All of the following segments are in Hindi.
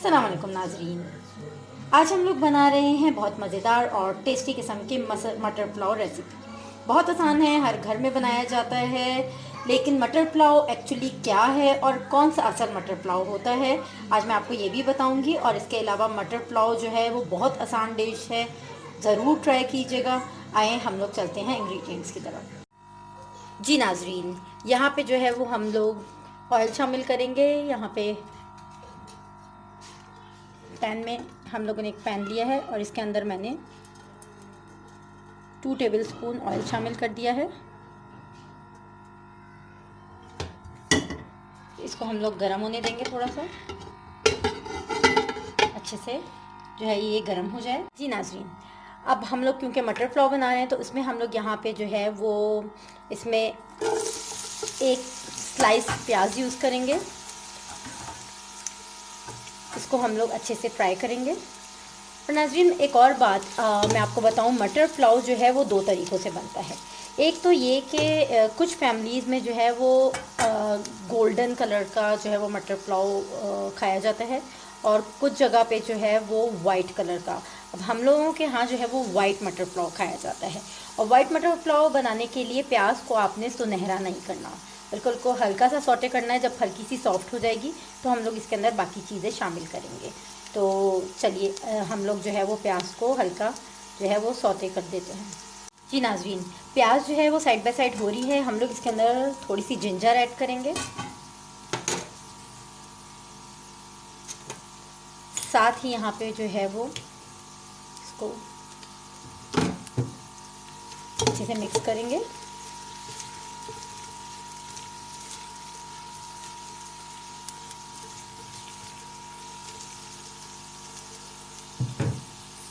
अस्सलाम वालेकुम नाजरीन। आज हम लोग बना रहे हैं बहुत मज़ेदार और टेस्टी किस्म के मटर पुलाव रेसिपी। बहुत आसान है, हर घर में बनाया जाता है। लेकिन मटर पुलाव एक्चुअली क्या है और कौन सा असल मटर पुलाव होता है, आज मैं आपको ये भी बताऊंगी। और इसके अलावा मटर पुलाव जो है वो बहुत आसान डिश है, ज़रूर ट्राई कीजिएगा। आए हम लोग चलते हैं इंग्रेडिएंट्स की तरफ। जी नाजरीन, यहाँ पे जो है वो हम लोग ऑयल शामिल करेंगे। यहाँ पे पैन में हम लोगों ने एक पैन लिया है और इसके अंदर मैंने 2 टेबलस्पून ऑयल शामिल कर दिया है। इसको हम लोग गरम होने देंगे, थोड़ा सा अच्छे से जो है ये गरम हो जाए। जी नाज़रीन, अब हम लोग क्योंकि मटर पुलाव बना रहे हैं तो इसमें हम लोग यहाँ पे जो है वो इसमें एक स्लाइस प्याज यूज़ करेंगे। इसको हम लोग अच्छे से फ्राई करेंगे। और नाज़रीन एक और बात मैं आपको बताऊं, मटर पुलाव जो है वो 2 तरीक़ों से बनता है। एक तो ये कि कुछ फैमिलीज़ में जो है वो गोल्डन कलर का जो है वो मटर पुलाव खाया जाता है और कुछ जगह पे जो है वो वाइट कलर का। अब हम लोगों के यहाँ जो है वो वाइट मटर पुलाव खाया जाता है। और वाइट मटर पुलाव बनाने के लिए प्याज को आपने सुनहरा नहीं करना, बिल्कुल को हल्का सा सौटे करना है। जब हल्की सी सॉफ्ट हो जाएगी तो हम लोग इसके अंदर बाकी चीज़ें शामिल करेंगे। तो चलिए हम लोग जो है वो प्याज को हल्का जो है वो सौटे कर देते हैं। जी नाज़रीन, प्याज जो है वो साइड बाय साइड हो रही है। हम लोग इसके अंदर थोड़ी सी जिंजर ऐड करेंगे, साथ ही यहाँ पे जो है वो इसको अच्छे से मिक्स करेंगे।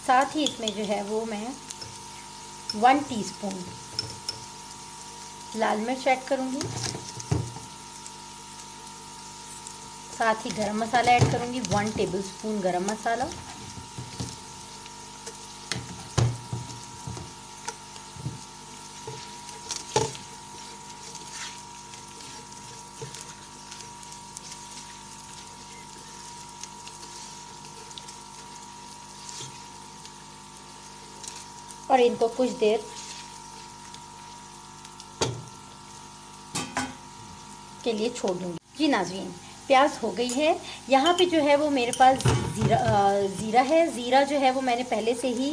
साथ ही इसमें जो है वो मैं 1 टीस्पून लाल मिर्च ऐड करूँगी, साथ ही गरम मसाला ऐड करूँगी 1 टेबलस्पून गरम मसाला, और इनको कुछ देर के लिए छोड़ दूँगी। जी नाज़रीन, प्याज हो गई है। यहाँ पे जो है वो मेरे पास ज़ीरा है। ज़ीरा जो है वो मैंने पहले से ही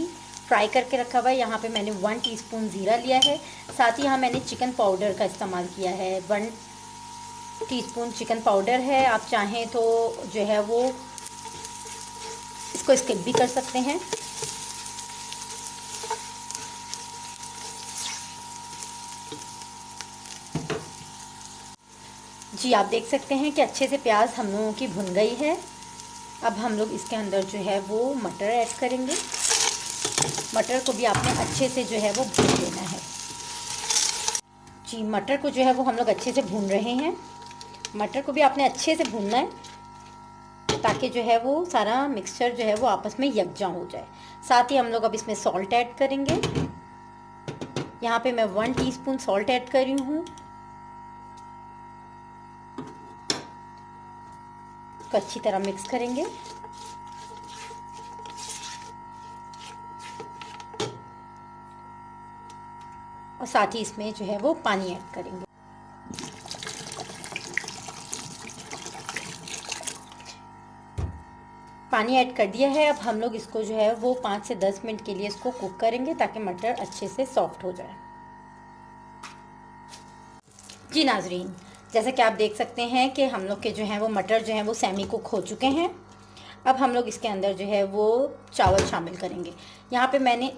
फ्राई करके रखा हुआ है। यहाँ पे मैंने 1 टीस्पून ज़ीरा लिया है। साथ ही यहाँ मैंने चिकन पाउडर का इस्तेमाल किया है, 1 टीस्पून चिकन पाउडर है। आप चाहें तो जो है वो इसको स्किप भी कर सकते हैं। जी आप देख सकते हैं कि अच्छे से प्याज हम लोगों की भुन गई है। अब हम लोग इसके अंदर जो है वो मटर ऐड करेंगे। मटर को भी आपने अच्छे से जो है वो भून लेना है। जी मटर को जो है वो हम लोग अच्छे से भून रहे हैं। मटर को भी आपने अच्छे से भूनना है ताकि जो है वो सारा मिक्सचर जो है वो आपस में यकजा हो जाए। साथ ही हम लोग अब इसमें सॉल्ट ऐड करेंगे। यहाँ पे मैं 1 टीस्पून सॉल्ट ऐड कर रही हूँ। को अच्छी तरह मिक्स करेंगे। और साथ ही इसमें जो है वो पानी ऐड करेंगे। पानी ऐड कर दिया है। अब हम लोग इसको जो है वो 5 से 10 मिनट के लिए इसको कुक करेंगे ताकि मटर अच्छे से सॉफ्ट हो जाए। जी नाज़रीन, जैसा कि आप देख सकते हैं कि हम लोग के जो हैं वो मटर जो हैं वो सेमी कुक हो चुके हैं। अब हम लोग इसके अंदर जो है वो चावल शामिल करेंगे। यहाँ पे मैंने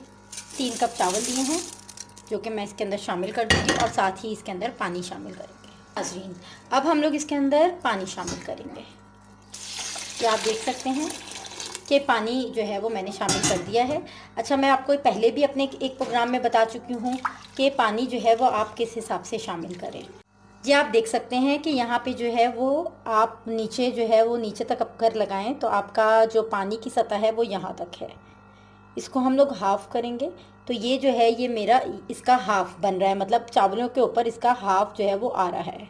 3 कप चावल लिए हैं जो कि मैं इसके अंदर शामिल कर दूँगी और साथ ही इसके अंदर पानी शामिल करेंगे। नाज़रीन, अब हम लोग इसके अंदर पानी शामिल करेंगे। ये आप देख सकते हैं कि पानी जो है वो मैंने शामिल कर दिया है। अच्छा, मैं आपको पहले भी अपने एक प्रोग्राम में बता चुकी हूँ कि पानी जो है वो आप किस हिसाब से शामिल करें। ये आप देख सकते हैं कि यहाँ पे जो है वो आप नीचे जो है वो नीचे तक अगर लगाएं तो आपका जो पानी की सतह है वो यहाँ तक है। इसको हम लोग हाफ़ करेंगे तो ये जो है ये मेरा इसका हाफ़ बन रहा है, मतलब चावलों के ऊपर इसका हाफ़ जो है वो आ रहा है।